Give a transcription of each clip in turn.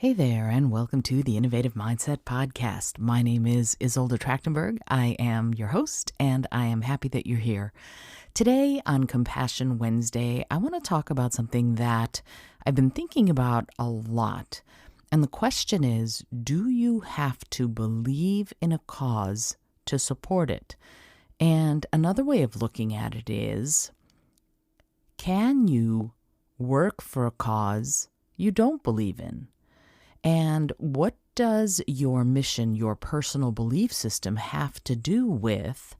Hey there, and welcome to the Innovative Mindset Podcast. My name is Isolde Trachtenberg. I am your host, and I am happy that you're here. Today on Compassion Wednesday, I want to talk about something that I've been thinking about a lot. And the question is, do you have to believe in a cause to support it? And another way of looking at it is, can you work for a cause you don't believe in? And what does your mission, your personal belief system have to do with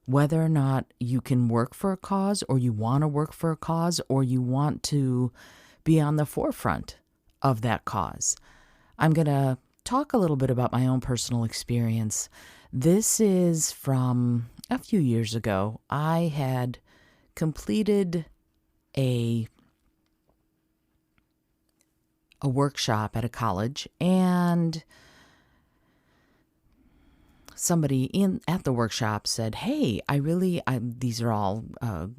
whether or not you can work for a cause, or you want to work for a cause, or you want to be on the forefront of that cause? I'm going to talk a little bit about my own personal experience. This is from a few years ago. I had completed a workshop at a college, and somebody at the workshop said, hey, these are all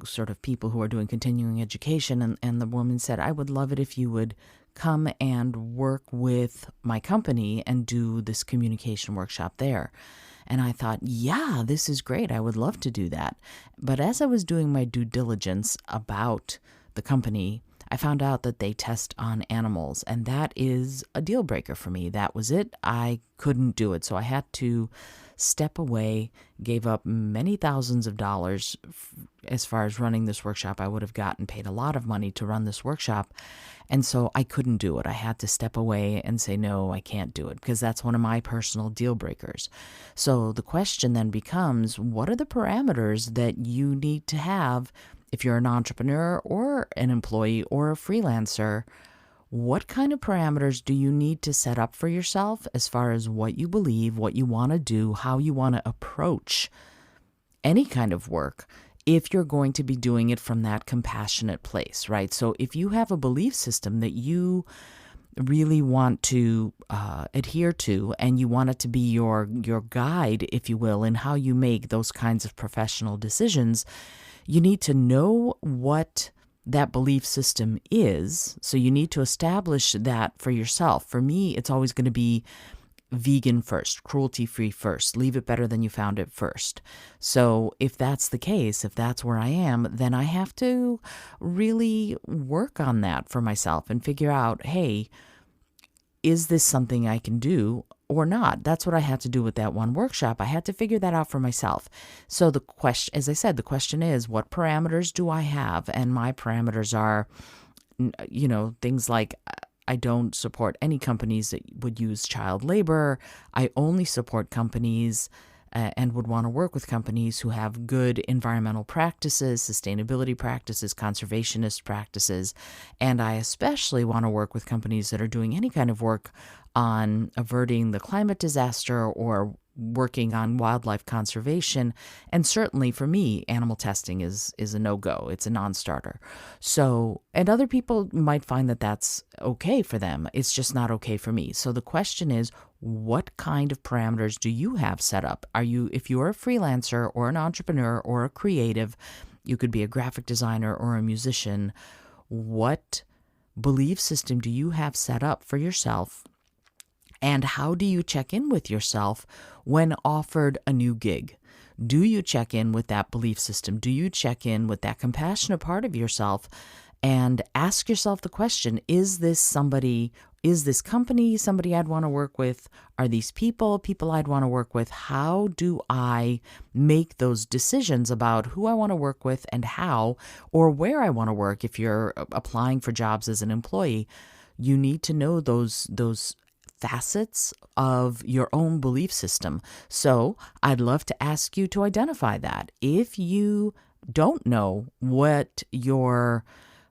sort of people who are doing continuing education, and the woman said, I would love it if you would come and work with my company and do this communication workshop there. And I thought, yeah, this is great. I would love to do that. But as I was doing my due diligence about the company, I found out that they test on animals, and that is a deal breaker for me. That was it. I couldn't do it. So I had to step away, gave up many thousands of dollars as far as running this workshop. I would have gotten paid a lot of money to run this workshop. And so I couldn't do it. I had to step away and say, no, I can't do it, because that's one of my personal deal breakers. So the question then becomes, what are the parameters that you need to have if you're an entrepreneur or an employee or a freelancer? What kind of parameters do you need to set up for yourself as far as what you believe, what you want to do, how you want to approach any kind of work, if you're going to be doing it from that compassionate place, right? So if you have a belief system that you really want to adhere to, and you want it to be your guide, if you will, in how you make those kinds of professional decisions, you need to know what that belief system is. So you need to establish that for yourself. For me, it's always going to be vegan first, cruelty-free first, leave it better than you found it first. So if that's the case, if that's where I am, then I have to really work on that for myself and figure out, hey, is this something I can do or not? That's what I had to do with that one workshop. I had to figure that out for myself. So the question, as I said, the question is, what parameters do I have? And my parameters are, things like, I don't support any companies that would use child labor. I only support companies and would want to work with companies who have good environmental practices, sustainability practices, conservationist practices. And I especially want to work with companies that are doing any kind of work on averting the climate disaster or working on wildlife conservation. And certainly for me, animal testing is a no-go. It's a non-starter. So, and other people might find that that's okay for them. It's just not okay for me. So the question is, what kind of parameters do you have set up? If you're a freelancer or an entrepreneur or a creative, you could be a graphic designer or a musician, what belief system do you have set up for yourself? And how do you check in with yourself when offered a new gig? Do you check in with that belief system? Do you check in with that compassionate part of yourself and ask yourself the question, is this company somebody I'd want to work with? Are these people I'd want to work with? How do I make those decisions about who I want to work with and how, or where I want to work? If you're applying for jobs as an employee, you need to know those facets of your own belief system. So I'd love to ask you to identify that. If you don't know what your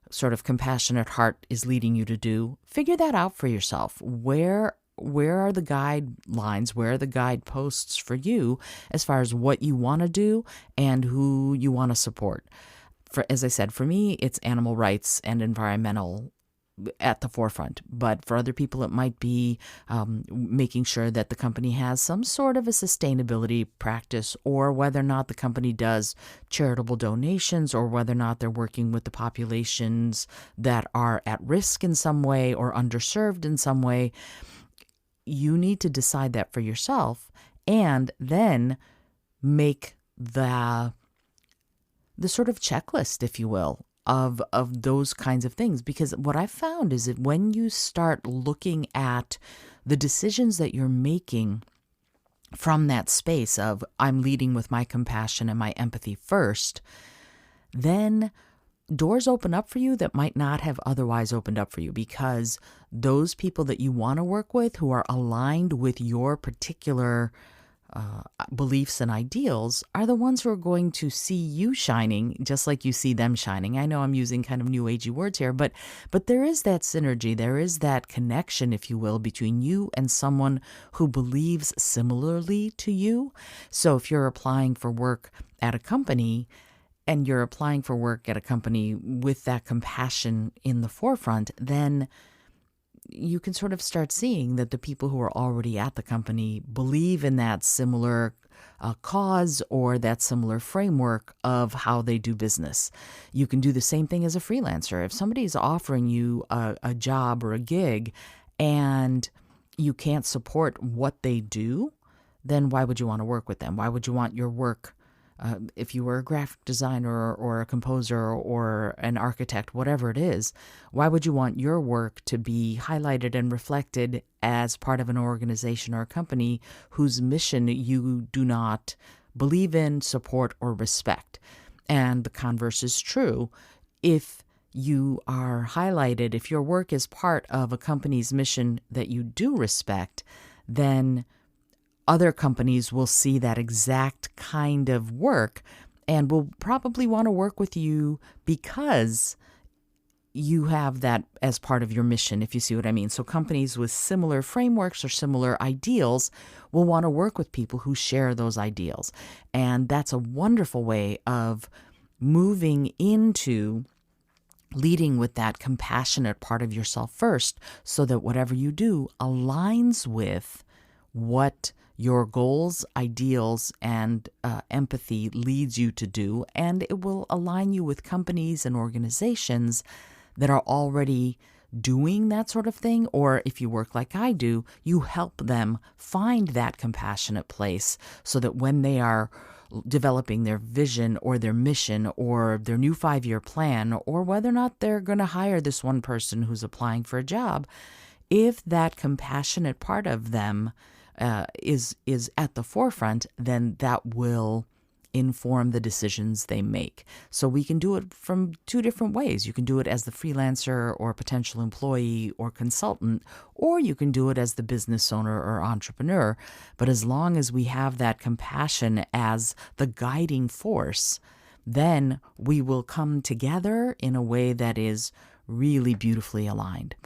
sort of compassionate heart is leading you to do, figure that out for yourself. Where are the guidelines? Where are the guideposts for you as far as what you want to do and who you want to support? As I said, for me, it's animal rights and environmental at the forefront. But for other people, it might be making sure that the company has some sort of a sustainability practice, or whether or not the company does charitable donations, or whether or not they're working with the populations that are at risk in some way or underserved in some way. You need to decide that for yourself, and then make the sort of checklist, if you will, of those kinds of things. Because what I've found is that when you start looking at the decisions that you're making from that space of I'm leading with my compassion and my empathy first, then doors open up for you that might not have otherwise opened up for you, because those people that you want to work with who are aligned with your particular beliefs and ideals are the ones who are going to see you shining just like you see them shining. I know I'm using kind of new agey words here, but there is that synergy. There is that connection, if you will, between you and someone who believes similarly to you. So if you're applying for work at a company, and you're applying for work at a company with that compassion in the forefront, then you can sort of start seeing that the people who are already at the company believe in that similar cause or that similar framework of how they do business. You can do the same thing as a freelancer. If somebody's offering you a job or a gig and you can't support what they do, then why would you want to work with them? Why would you want your work, if you were a graphic designer or a composer or an architect, whatever it is, why would you want your work to be highlighted and reflected as part of an organization or a company whose mission you do not believe in, support, or respect? And the converse is true. If you are highlighted, if your work is part of a company's mission that you do respect, then other companies will see that exact kind of work and will probably want to work with you because you have that as part of your mission, if you see what I mean. So companies with similar frameworks or similar ideals will want to work with people who share those ideals. And that's a wonderful way of moving into leading with that compassionate part of yourself first, so that whatever you do aligns with what your goals, ideals, and empathy leads you to do, and it will align you with companies and organizations that are already doing that sort of thing. Or if you work like I do, you help them find that compassionate place so that when they are developing their vision or their mission or their new 5-year plan, or whether or not they're going to hire this one person who's applying for a job, if that compassionate part of them is at the forefront, then that will inform the decisions they make. So we can do it from two different ways. You can do it as the freelancer or potential employee or consultant, or you can do it as the business owner or entrepreneur. But as long as we have that compassion as the guiding force, then we will come together in a way that is really beautifully aligned.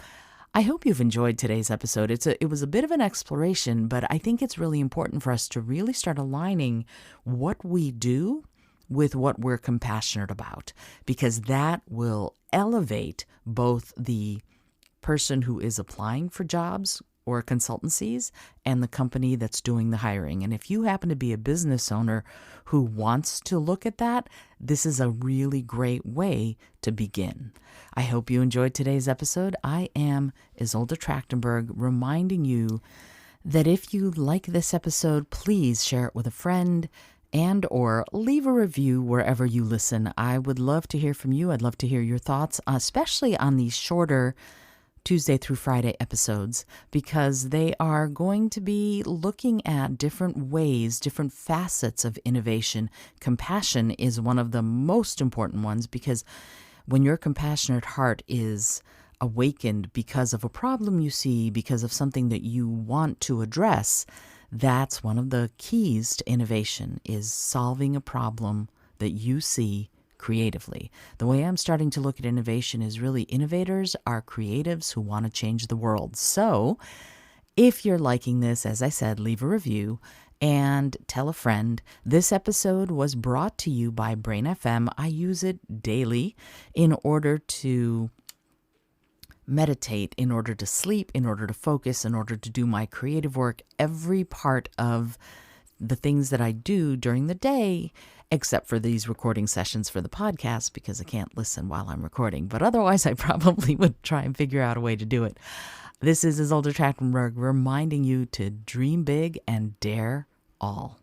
I hope you've enjoyed today's episode. It was a bit of an exploration, but I think it's really important for us to really start aligning what we do with what we're compassionate about, because that will elevate both the person who is applying for jobs or consultancies and the company that's doing the hiring. And if you happen to be a business owner who wants to look at that, this is a really great way to begin. I hope you enjoyed today's episode. I am Isolde Trachtenberg, reminding you that if you like this episode, please share it with a friend and or leave a review wherever you listen. I would love to hear from you. I'd love to hear your thoughts, especially on these shorter Tuesday through Friday episodes, because they are going to be looking at different ways, different facets of innovation. Compassion is one of the most important ones, because when your compassionate heart is awakened because of a problem you see, because of something that you want to address, that's one of the keys to innovation, is solving a problem that you see creatively. The way I'm starting to look at innovation is really innovators are creatives who want to change the world. So if you're liking this, as I said, leave a review and tell a friend. This episode was brought to you by Brain FM. I use it daily in order to meditate, in order to sleep, in order to focus, in order to do my creative work. Every part of the things that I do during the day, except for these recording sessions for the podcast, because I can't listen while I'm recording. But otherwise, I probably would try and figure out a way to do it. This is Isolde Trachtenberg reminding you to dream big and dare all.